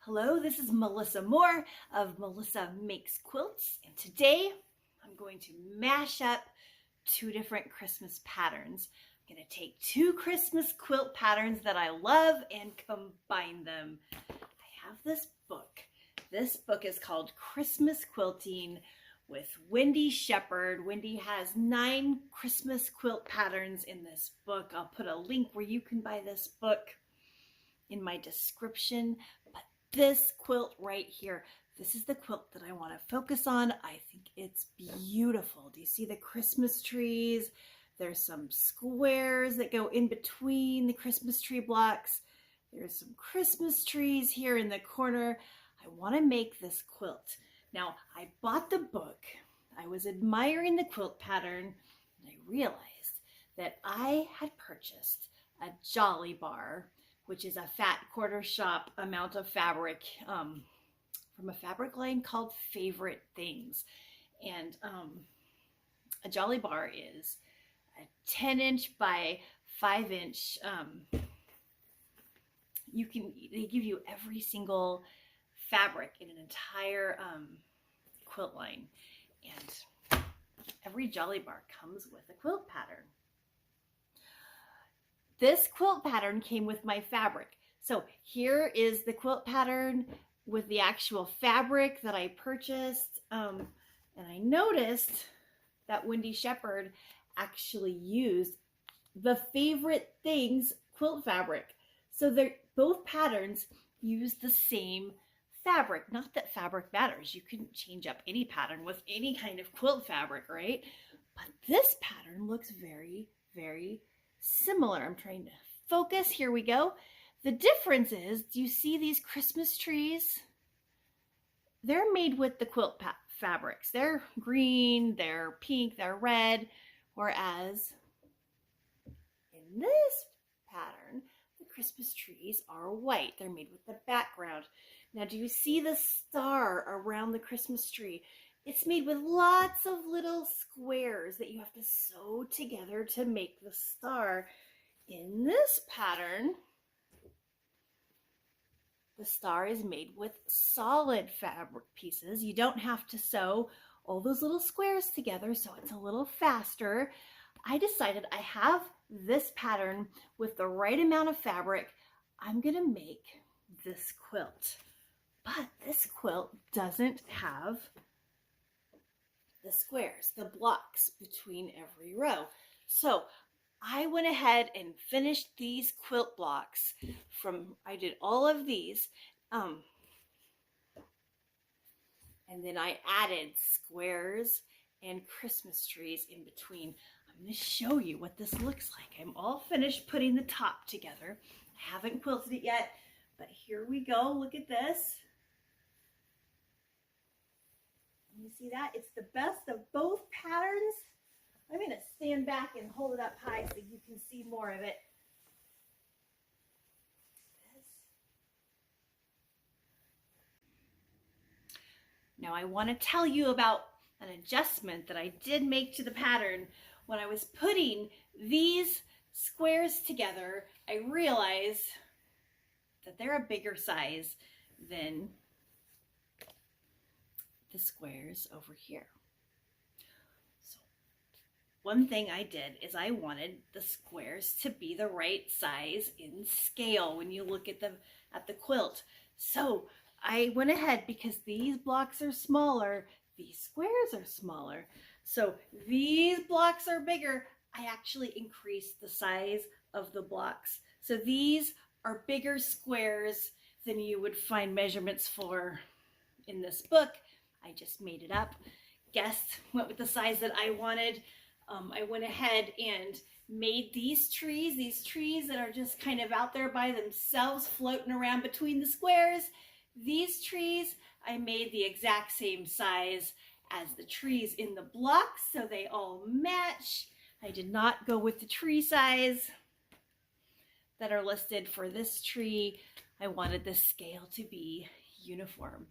Hello, this is Melissa Moore of Melissa Makes Quilts, and today I'm going to mash up two different Christmas patterns. I'm going to take two Christmas quilt patterns that I love and combine them. I have this book. This book is called Christmas Quilting with Wendy Shepherd. Wendy has 9 Christmas quilt patterns in this book. I'll put a link where you can buy this book in my description. But this quilt right here, this is the quilt that I want to focus on. I think it's beautiful. Do you see the Christmas trees? There's some squares that go in between the Christmas tree blocks. There's some Christmas trees here in the corner. I want to make this quilt. Now, I bought the book. I was admiring the quilt pattern, and I realized that I had purchased a Jolly Bar, which is a fat quarter shop amount of fabric from a fabric line called Favorite Things. And a Jolly Bar is a 10-inch by 5-inch. They give you every single fabric in an entire quilt line. And every Jolly Bar comes with a quilt pattern. This quilt pattern came with my fabric. So here is the quilt pattern with the actual fabric that I purchased. And I noticed that Wendy Shepherd actually used the Favorite Things quilt fabric. So both patterns use the same fabric. Not that fabric matters. You can change up any pattern with any kind of quilt fabric, right? But this pattern looks very, very similar. I'm trying to focus. Here we go. The difference is, do you see these Christmas trees? They're made with the quilt fabrics. They're green, they're pink, they're red, whereas in this pattern, the Christmas trees are white. They're made with the background. Now, do you see the star around the Christmas tree? It's made with lots of little squares that you have to sew together to make the star. In this pattern, the star is made with solid fabric pieces. You don't have to sew all those little squares together, so it's a little faster. I decided I have this pattern with the right amount of fabric. I'm gonna make this quilt. But this quilt doesn't have the squares, the blocks between every row. So I went ahead and finished these quilt blocks I did all of these, and then I added squares and Christmas trees in between. I'm going to show you what this looks like. I'm all finished putting the top together. I haven't quilted it yet, but here we go. Look at this. You see that? It's the best of both patterns. I'm going to stand back and hold it up high so you can see more of it. Now I want to tell you about an adjustment that I did make to the pattern. When I was putting these squares together, I realized that they're a bigger size than the squares over here. So one thing I did is I wanted the squares to be the right size in scale when you look at the quilt. So I went ahead, because these blocks are smaller, these squares are smaller. So these blocks are bigger. I actually increased the size of the blocks. So these are bigger squares than you would find measurements for in this book. I just made it up, guessed, went with the size that I wanted. I went ahead and made these trees that are just kind of out there by themselves, floating around between the squares. These trees, I made the exact same size as the trees in the blocks, so they all match. I did not go with the tree size that are listed for this tree. I wanted the scale to be uniform.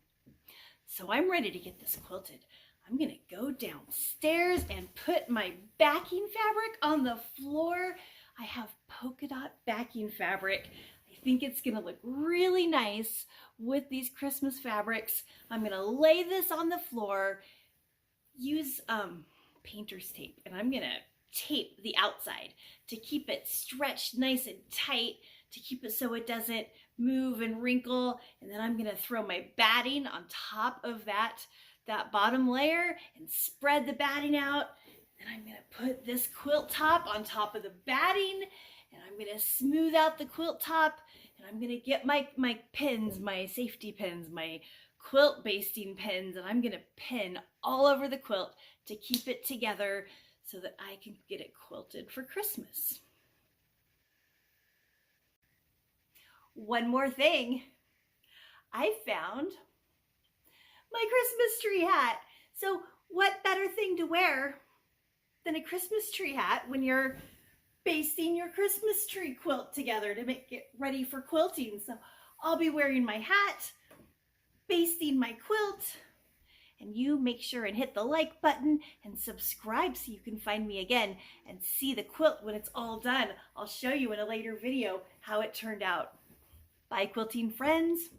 So I'm ready to get this quilted. I'm gonna go downstairs and put my backing fabric on the floor. I have polka dot backing fabric. I think it's gonna look really nice with these Christmas fabrics. I'm gonna lay this on the floor, use painter's tape, and I'm gonna tape the outside to keep it stretched nice and tight, to keep it so it doesn't move and wrinkle. And then I'm gonna throw my batting on top of that bottom layer and spread the batting out. Then I'm gonna put this quilt top on top of the batting, and I'm gonna smooth out the quilt top, and I'm gonna get my pins, my safety pins, my quilt basting pins, and I'm gonna pin all over the quilt to keep it together so that I can get it quilted for Christmas. One more thing, I found my Christmas tree hat. So what better thing to wear than a Christmas tree hat when you're basting your Christmas tree quilt together to make it ready for quilting. So I'll be wearing my hat, basting my quilt, and you make sure and hit the like button and subscribe so you can find me again and see the quilt when it's all done. I'll show you in a later video how it turned out. Bye, quilting friends.